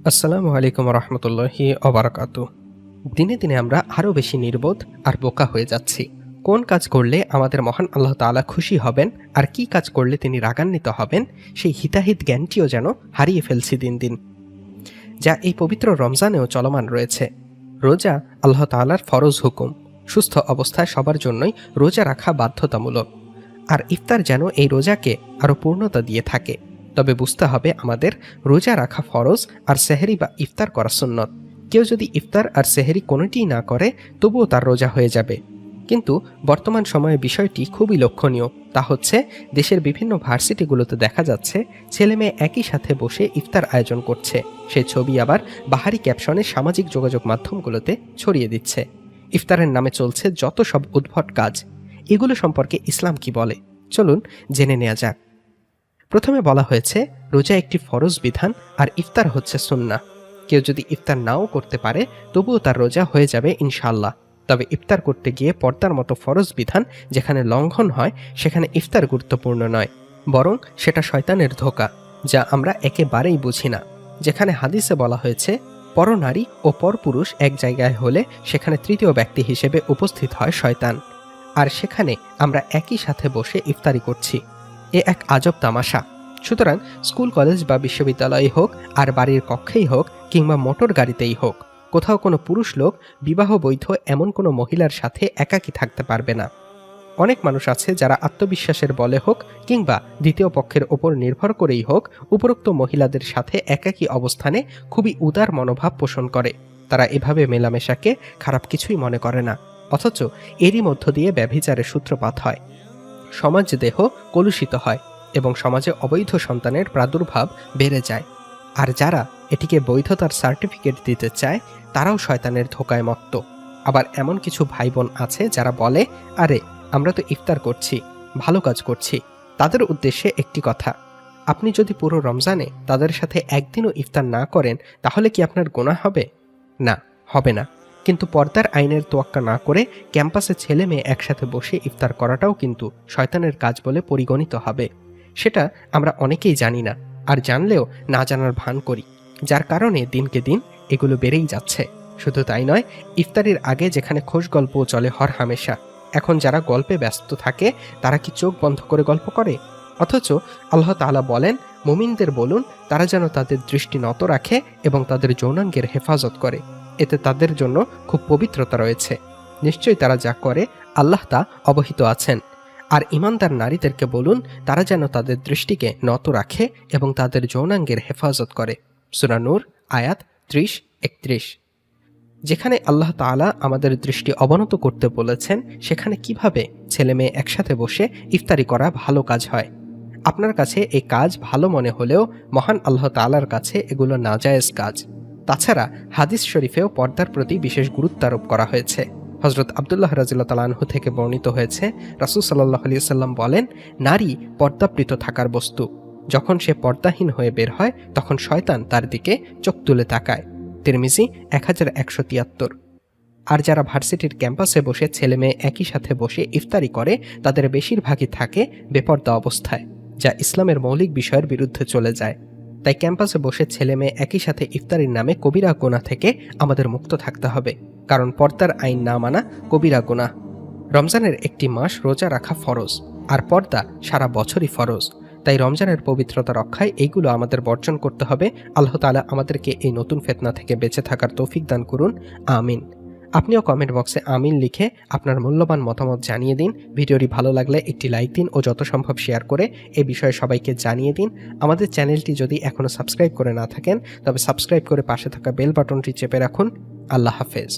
আসসালামু আলাইকুম রহমতুল্লাহি অবরাকাতু। দিনে দিনে আমরা আরও বেশি নির্বোধ আর বোকা হয়ে যাচ্ছি। কোন কাজ করলে আমাদের মহান আল্লাহ তাআলা খুশি হবেন আর কি কাজ করলে তিনি রাগান্বিত হবেন, সেই হিতাহিত জ্ঞানটিও যেন হারিয়ে ফেলছি দিন দিন, যা এই পবিত্র রমজানেও চলমান রয়েছে। রোজা আল্লাহ তাআলার ফরজ হুকুম। সুস্থ অবস্থায় সবার জন্যই রোজা রাখা বাধ্যতামূলক, আর ইফতার যেন এই রোজাকে আরও পূর্ণতা দিয়ে থাকে। তবে বুঝতে হবে আমাদের রোজা রাখা ফরজ আর সেহরি বা ইফতার করা সুন্নত। কেউ যদি ইফতার আর সেহরি কোনোটিই না করে তবুও তার রোজা হয়ে যাবে। কিন্তু বর্তমান সময়ে বিষয়টি খুবই লক্ষণীয়। তা হচ্ছে দেশের বিভিন্ন ভার্সিটিগুলোতে দেখা যাচ্ছে ছেলেমেয়ে একই সাথে বসে ইফতার আয়োজন করছে। সে ছবি আবার বাহারি ক্যাপশনে সামাজিক যোগাযোগ মাধ্যমগুলোতে ছড়িয়ে দিচ্ছে। ইফতারের নামে চলছে যত সব উদ্ভট কাজ। এগুলো সম্পর্কে ইসলাম কি বলে, চলুন জেনে নেওয়া যাক। প্রথমে বলা হয়েছে রোজা একটি ফরজ বিধান আর ইফতার হচ্ছে সুন্নাহ। কেউ যদি ইফতার নাও করতে পারে তবুও তার রোজা হয়ে যাবে ইনশাআল্লাহ। তবে ইফতার করতে গিয়ে পর্দার মতো ফরজ বিধান যেখানে লঙ্ঘন হয় সেখানে ইফতার গুরুত্বপূর্ণ নয়, বরং সেটা শয়তানের ধোঁকা, যা আমরা একেবারেই বুঝি না। যেখানে হাদিসে বলা হয়েছে পরনারী ও পরপুরুষ এক জায়গায় হলে সেখানে তৃতীয় ব্যক্তি হিসেবে উপস্থিত হয় শয়তান, আর সেখানে আমরা একই সাথে বসে ইফতারি করছি। এ এক আজব তামাশা। সুতরাং স্কুল কলেজ বা বিশ্ববিদ্যালয়ে হোক আর বাড়ির কক্ষেই হোক কিংবা মোটর গাড়িতেই হোক, কোথাও কোনো পুরুষ লোক বিবাহ বৈধ এমন কোনো মহিলার সাথে একাকী থাকতে পারবে না। অনেক মানুষ আছে যারা আত্মবিশ্বাসের বলে হোক কিংবা দ্বিতীয় পক্ষের ওপর নির্ভর করেই হোক উপরোক্ত মহিলাদের সাথে একাকী অবস্থানে খুবই উদার মনোভাব পোষণ করে। তারা এভাবে মেলামেশাকে খারাপ কিছুই মনে করে না, অথচ এরই মধ্য দিয়ে ব্যভিচারের সূত্রপাত হয়। সমাজ দেহ কলুষিত হয় এবং সমাজে অবৈধ সন্তানের প্রাদুর্ভাব বেড়ে যায়। আর যারা এটিকে বৈধতার সার্টিফিকেট দিতে চায় তারাও শয়তানের ধোঁকায় মত্ত। আবার এমন কিছু ভাই বোন আছে যারা বলে, আরে আমরা তো ইফতার করছি, ভালো কাজ করছি। তাদের উদ্দেশ্যে একটি কথা, আপনি যদি পুরো রমজানে তাদের সাথে একদিনও ইফতার না করেন তাহলে কি আপনার গুনাহ হবে? না, হবে না। কিন্তু পর্দার আইনের তোয়াক্কা না করে ক্যাম্পাসে ছেলে মেয়ে একসাথে বসে ইফতার করাটাও কিন্তু শয়তানের কাজ বলে পরিগণিত হবে। সেটা আমরা অনেকেই জানি না, আর জানলেও না জানার ভান করি, যার কারণে দিনকে দিন এগুলো বেড়েই যাচ্ছে। শুধু তাই নয়, ইফতারির আগে যেখানে খোশ গল্পও চলে হর হামেশা, এখন যারা গল্পে ব্যস্ত থাকে তারা কি চোখ বন্ধ করে গল্প করে? অথচ আল্লাহ তাআলা বলেন, মুমিনদের বলুন তারা যেন তাদের দৃষ্টি নত রাখে এবং তাদের যৌনাঙ্গের হেফাজত করে, এতে তাদের জন্য খুব পবিত্রতা রয়েছে। নিশ্চয়ই তারা যা করে আল্লাহ তা অবহিত আছেন। আর ঈমানদার নারীদেরকে বলুন তারা যেন তাদের দৃষ্টিকে নত রাখে এবং তাদের যৌনাঙ্গের হেফাজত করে। সূরা নূর আয়াত 30-31। যেখানে আল্লাহ তাআলা আমাদের দৃষ্টি অবনত করতে বলেছেন সেখানে কিভাবে ছেলে মেয়ে একসাথে বসে ইফতারি করা ভালো কাজ হয়? আপনার কাছে এই কাজ ভালো মনে হলেও মহান আল্লাহ তাআলার কাছে এগুলো নাজায়েজ কাজ। তাছাড়া হাদিস শরীফেও পর্দার প্রতি বিশেষ গুরুত্ব আরোপ করা হয়েছে। হযরত আব্দুল্লাহ রাদিয়াল্লাহু তাআলা আনহু থেকে বর্ণিত হয়েছে, রাসূল সাল্লাল্লাহু আলাইহি ওয়াসাল্লাম বলেন, নারী পর্দাবৃত থাকার বস্তু। যখন সে পর্দাহীন হয়ে বের হয় তখন শয়তান তার দিকে চোখ তুলে তাকায়। তিরমিজি 1173। আর যারা ভার্সিটির ক্যাম্পাসে বসে ছেলে মেয়ে একই সাথে বসে ইফতারি করে তাদের বেশিরভাগই থাকে বেপর্দা অবস্থায়, যা ইসলামের মৌলিক বিষয়ের বিরুদ্ধে চলে যায়। তাই ক্যাম্পাসে বসে ছেলে মেয়ে একই সাথে ইফতারির নামে কবিরা গুনাহ থেকে আমাদের মুক্ত থাকতে হবে, কারণ পর্দার আইন না মানা কবিরা গুনাহ। রমজানের একটি মাস রোজা রাখা ফরজ, আর পর্দা সারা বছরই ফরজ। তাই রমজানের পবিত্রতা রক্ষায় এইগুলো আমাদের বর্জন করতে হবে। আল্লাহ তাআলা আমাদেরকে এই নতুন ফিতনা থেকে বেঁচে থাকার তৌফিক দান করুন, আমিন। আপনিও কমেন্ট বক্সে আমিন লিখে আপনার মূল্যবান মতামত জানিয়ে দিন। ভিডিওটি ভালো লাগলে একটি লাইক দিন ও যত সম্ভব শেয়ার করে এই বিষয়ে সবাইকে জানিয়ে দিন। আমাদের চ্যানেলটি যদি এখনও সাবস্ক্রাইব করে না থাকেন তবে সাবস্ক্রাইব করে পাশে থাকা বেল বাটনটি চেপে রাখুন। আল্লাহ হাফেজ।